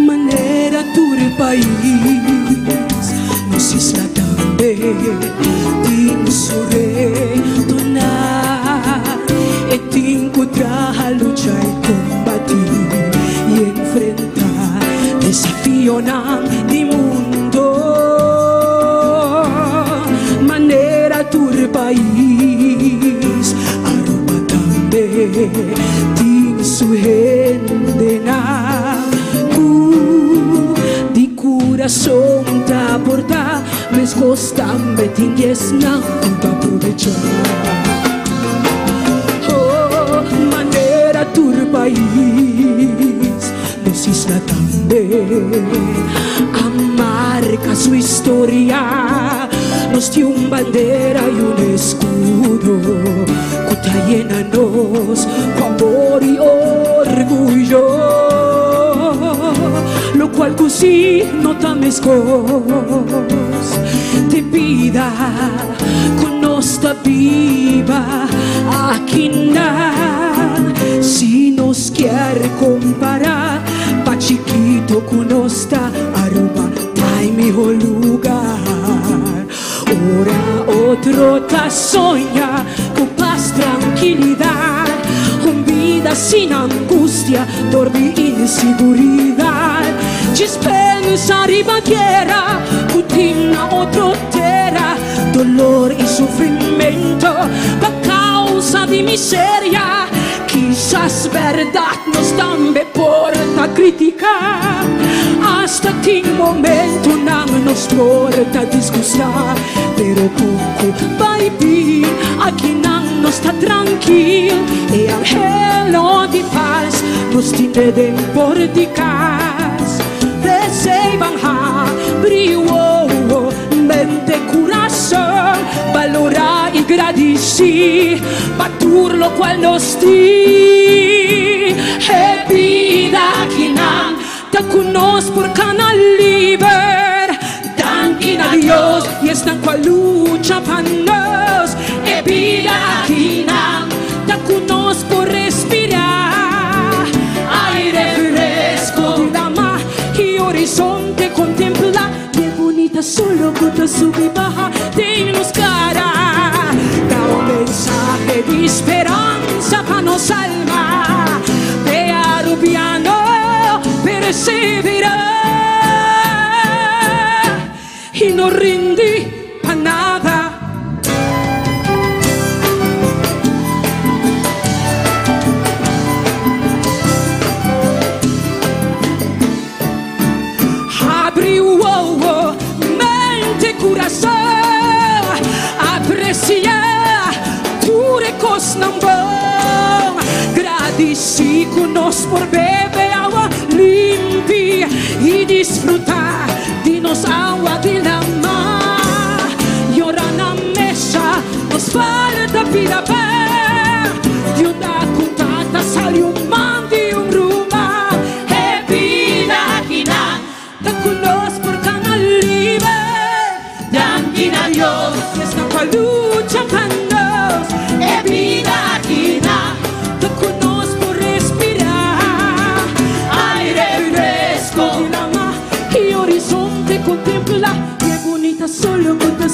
Manera tur país, nos isla también, din sure tonar, tin contra luchar y combatir y enfrentar desafío del mundo. Manera tur país, aroma también, tin su gente na. Di coração tá portar, mas gostam de tinhas não pra aproveitar. Oh, maneira tur país, nos isla também, a marca sua história, nos tem bandeira e escudo, que tá llena nos com amor e orgulho. Lo cual così nota mis cos te pida con nostra viva aquí na. Si nos quiere comparar pa chiquito con nostra aroma dai mejor lugar. Ora otro ta soña con paz, tranquilidad, con vida sin angustia, dormir inseguridad. Ci pensa ribandiera, continua otro terra, dolor y sufrimiento por causa de miseria. Quizás verdad nos también porta a criticar, hasta que un momento no nos porta a disgustar. Pero poco baby, aquí no nos está tranquilo, y angelo de paz nos tiene de porticar. Receivam brilho, mente, coração, valorar e agradecer para tudo lo qual nos tem. É vida que não está conosco por canal livre. Danke a Deus e estão com a luta para nós. É vida que não está conosco por respirar. Aire fresco da mar y horizonte contempla, qué bonita solo cuando sube y baja de nos cara. Da un mensaje de esperanza para nos alma, de piano perseverar y no rindí a nada. Mente, coração, apreciar tudo que não bom. Agradeci conosco por beber água limpa e desfrutar de nos água de la mar. E ora na mesa nos falta vida bem, de uma contata sale um mando e ruma. É vida que não conosco por canal livre. Danke a Dios que está con la lucha para nos. É vida que não conosco por respirar. Aire fresco y horizonte contempla, qué bonita solo con tu